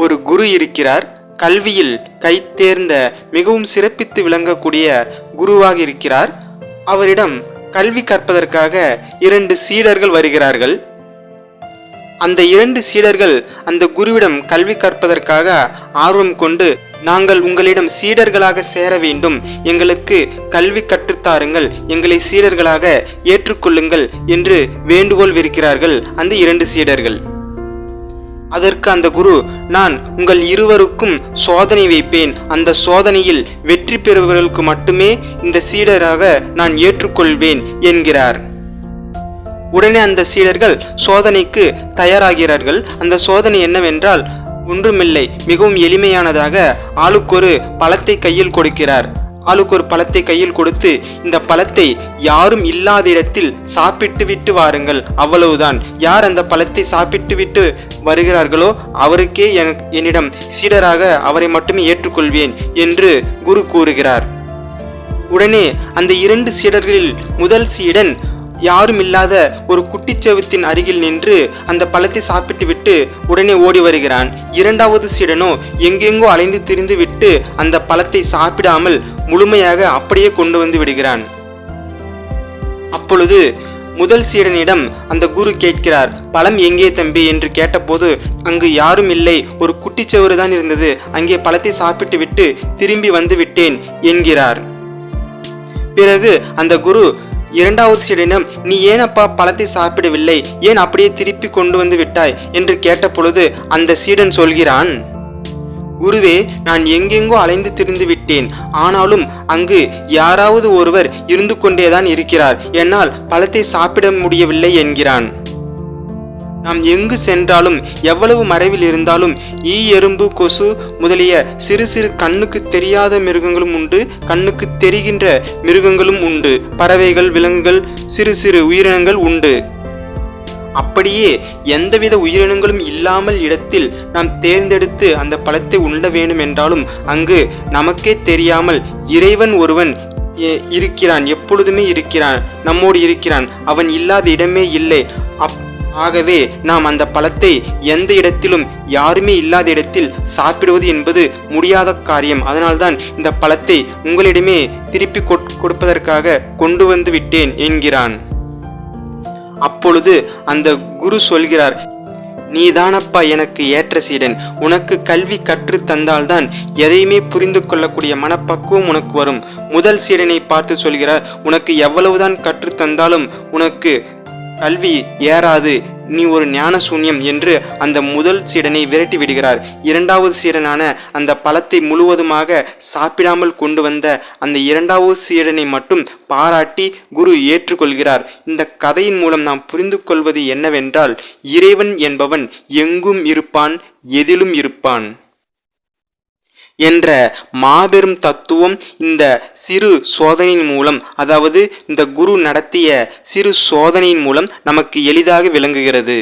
ஒரு குரு இருக்கிறார். கல்வியில் கைத்தேர்ந்த மிகவும் சிறப்பித்து விளங்கக்கூடிய குருவாக இருக்கிறார். அவரிடம் கல்வி கற்பதற்காக 2 சீடர்கள் வருகிறார்கள். அந்த 2 சீடர்கள் அந்த குருவிடம் கல்வி கற்பதற்காக ஆர்வம் கொண்டு, நாங்கள் உங்களிடம் சீடர்களாக சேர வேண்டும், எங்களுக்கு கல்வி கற்றுத்தாருங்கள், எங்களை சீடர்களாக ஏற்றுக்கொள்ளுங்கள் என்று வேண்டுகோள் விடுக்கிறார்கள் அந்த 2 சீடர்கள். அதற்கு அந்த குரு, நான் உங்கள் இருவருக்கும் சோதனை வைப்பேன், அந்த சோதனையில் வெற்றி பெறுபவர்களுக்கு மட்டுமே இந்த சீடராக நான் ஏற்றுக்கொள்வேன் என்கிறார். உடனே அந்த சீடர்கள் சோதனைக்கு தயாராகிறார்கள். அந்த சோதனை என்னவென்றால் ஒன்றுமில்லை, மிகவும் எளிமையானதாக ஆளுக்கொரு பழத்தை கையில் கொடுக்கிறார். ஆளுக்கு ஒரு பழத்தை கையில் கொடுத்து, இந்த பழத்தை யாரும் இல்லாத இடத்தில் சாப்பிட்டு விட்டு வாருங்கள், அவ்வளவுதான். யார் அந்த பழத்தை சாப்பிட்டு விட்டு வருகிறார்களோ அவருக்கே என்னிடம் சீடராக அவரை மட்டுமே ஏற்றுக்கொள்வேன் என்று குரு கூறுகிறார். உடனே அந்த 2 சீடர்களில் முதல் சீடன் யாரும் இல்லாத ஒரு குட்டிச்செவுத்தின் அருகில் நின்று அந்த பழத்தை சாப்பிட்டு விட்டு உடனே ஓடி வருகிறான். 2வது சீடனோ எங்கெங்கோ அலைந்து திரிந்து விட்டு அந்த பழத்தை சாப்பிடாமல் முழுமையாக அப்படியே கொண்டு வந்து விடுகிறான். அப்பொழுது முதல் சீடனிடம் அந்த குரு கேட்கிறார், பழம் எங்கே தம்பி என்று கேட்டபோது, அங்கு யாரும் இல்லை, ஒரு குட்டிச்செவுறு தான் இருந்தது, அங்கே பழத்தை சாப்பிட்டு விட்டு திரும்பி வந்து விட்டேன் என்கிறார். பிறகு அந்த குரு 2வது சீடனிடம், நீ ஏனப்பா பழத்தை சாப்பிடவில்லை, ஏன் அப்படியே திருப்பி கொண்டு வந்து விட்டாய் என்று கேட்ட பொழுது அந்த சீடன் சொல்கிறான், குருவே, நான் எங்கெங்கோ அலைந்து திரிந்து விட்டேன், ஆனாலும் அங்கு யாராவது ஒருவர் இருந்து கொண்டேதான் இருக்கிறார், என்னால் பழத்தை சாப்பிட முடியவில்லை என்கிறான். நாம் எங்கு சென்றாலும் எவ்வளவு மறைவில் இருந்தாலும் ஈ, எறும்பு, கொசு முதலிய சிறு சிறு கண்ணுக்கு தெரியாத மிருகங்களும் உண்டு, கண்ணுக்கு தெரிகின்ற மிருகங்களும் உண்டு, பறவைகள், விலங்குகள், சிறு சிறு உயிரினங்கள் உண்டு. அப்படியே எந்தவித உயிரினங்களும் இல்லாமல் இடத்தில் நாம் தேர்ந்தெடுத்து அந்த பழத்தை உண்ண வேண்டும் என்றாலும் அங்கு நமக்கே தெரியாமல் இறைவன் ஒருவன் இருக்கிறான், எப்பொழுதுமே இருக்கிறான், நம்மோடு இருக்கிறான், அவன் இல்லாத இடமே இல்லை. ஆகவே நாம் அந்த பழத்தை எந்த இடத்திலும் யாருமே இல்லாத இடத்தில் சாப்பிடுவது என்பது முடியாத காரியம். அதனால்தான் இந்த பழத்தை உங்களிடமே திருப்பி கொடுப்பதற்காக கொண்டு வந்து விட்டேன் என்கிறான். அப்பொழுது அந்த குரு சொல்கிறார், நீதானப்பா எனக்கு ஏற்ற சீடன், உனக்கு கல்வி கற்று தந்தால்தான் எதையுமே புரிந்து கொள்ளக்கூடிய மனப்பக்குவம் உனக்கு வரும். முதல் சீடனை பார்த்து சொல்கிறார், உனக்கு எவ்வளவுதான் கற்று தந்தாலும் உனக்கு கல்வி ஏறாது, நீ ஒரு ஞான சூன்யம் என்று அந்த முதல் சீடனை விரட்டி விடுகிறார். 2வது சீடனான அந்த பழத்தை முழுவதுமாக சாப்பிடாமல் கொண்டு வந்த அந்த 2வது சீடனை மட்டும் பாராட்டி குரு ஏற்றுக்கொள்கிறார். இந்த கதையின் மூலம் நாம் புரிந்து கொள்வது என்னவென்றால், இறைவன் என்பவன் எங்கும் இருப்பான், எதிலும் இருப்பான் என்ற மாபெரும் தத்துவம் இந்த சிறு சோதனையின் மூலம், அதாவது இந்த குரு நடத்திய சிறு சோதனையின் மூலம் நமக்கு எளிதாக விளங்குகிறது.